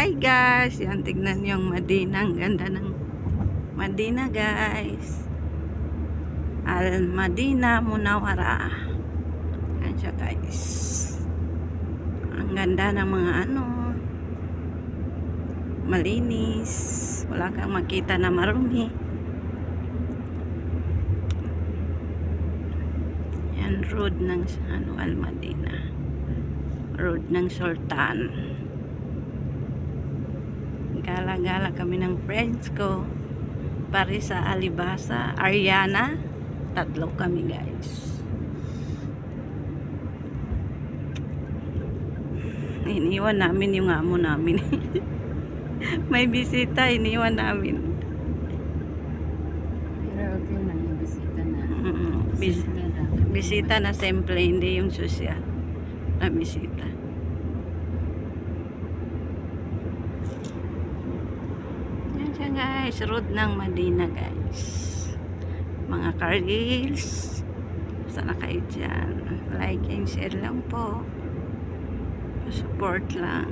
Hi guys, yan tignan yung Madina, ang ganda ng Madina guys. Al Madina Munawara. Yan siya guys. Ang ganda ng mga malinis, wala kang makita na marumi. Yan road ng Al Madina, road ng Sultan. Gala-gala kami ng friends ko para sa Alibasa, Ariana. 3 kami guys. Iniwan namin yung amo namin. May bisita, iniwan namin. Pero okay lang yung bisita na. Bisita na simple, hindi yung social na bisita. Guys, road ng Madina guys, mga cargills, sana kayo dyan, like and share lang po, support lang.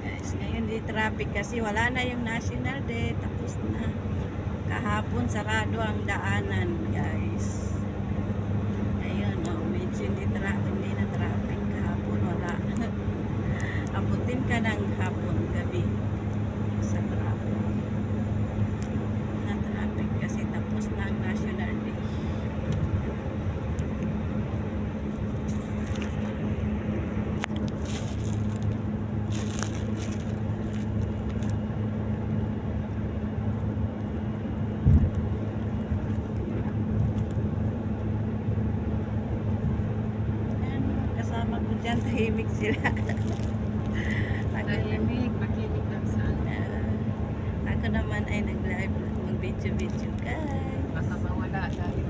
Guys, ngayon di traffic kasi wala na yung National Day, tapos na. Kahapon sarado ang daanan guys. Ayun medyo hindi na traffic kahapon, wala. Abutin ka ng hapon, gabi sa traffic. Na traffic kasi tapos na ang National Day. Diyan tahimik sila. Tahimik, makinig lang sana. Ako naman ay nag-live, mag-video guys. Baka mawala tayo.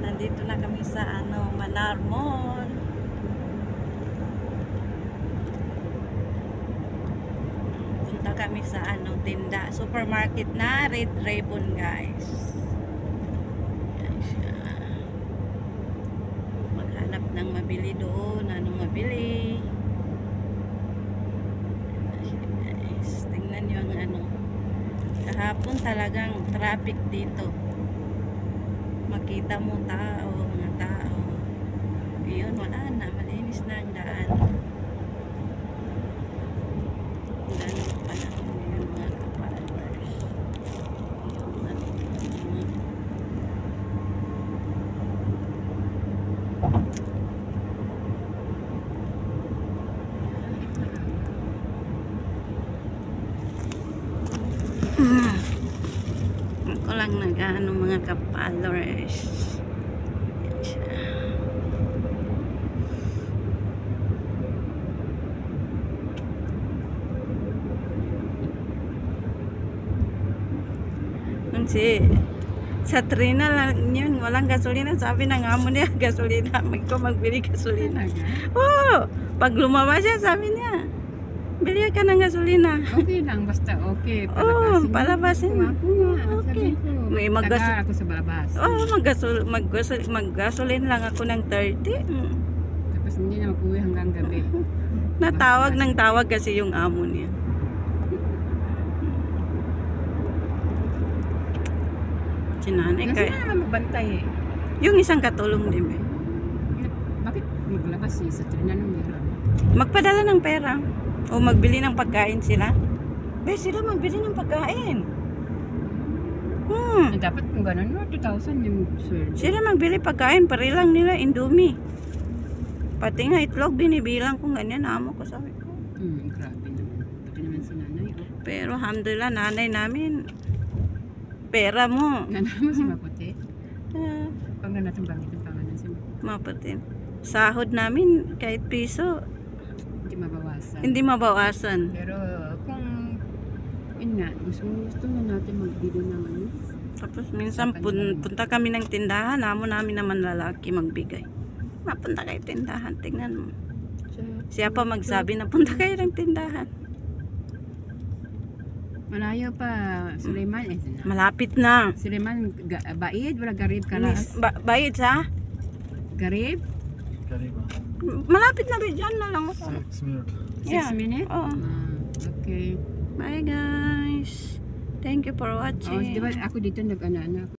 Nandito na kami sa Manar Mall. Punta kami sa tinda, supermarket na Red Ribbon guys. Nang mabili doon, anong mabili. Guys, tingnan nyo ang kahapon talagang traffic dito. Makita mo mga tao. Ayun, wala na, malinis na ang daan. Ganun pala yun mga kapalers. Ako lang mga ka-followers. Yan siya. Kasi sa Trina lang yun, walang gasolina. Sabi ng amo niya, gasolina. Magbili gasolina. Oh, pag lumabas siya, sabi niya, bili ka ng gasolina. Okay lang, basta okay. Palabasin mo. Okay. May ako sa balabas. Maggasolin lang ako ng 30. Tapos hindi na mag-uwi hanggang gabi. Tawag kasi yung amo niya. Sinanay Kasi na magbantay eh. Yung isang katulong din eh. Bakit maglabas sa Trina nung meron? Magpadala ng pera. O magbili ng pagkain sila. Sila magbili ng pagkain. Dapat kung gano'n, 2,000 yung sweldo. Sila magbili pagkain, parilang nila Indomie. Pati nga itlog, binibilang kung ganyan, amo ko sabi ko. Grabe naman. Pati naman si nanay. Pero alhamdulillah, nanay namin, pera mo. Nanay mo si Maputi? Pag na natin bakit ang pangalan si Maputi. Sahod namin, kahit piso, hindi mabawasan. Pero kung yun nga, gusto na natin magbili ng Tapos minsan punta kami ng tindahan, amo namin naman lalaki magbigay. Mapunta kayo tindahan, tingnan mo. Siya pa magsabi na punta kayo ng tindahan. Malayo pa, Suleiman eh. Malapit na. Suleiman, Baid, wala Garib Kalas. Bayad sa? Garib? Malapit na rin dyan na lang. 6 minutes. 6 minutes? Oo. Okay. Bye guys. Thank you for Oh, di ba watching. ako dito nag-ana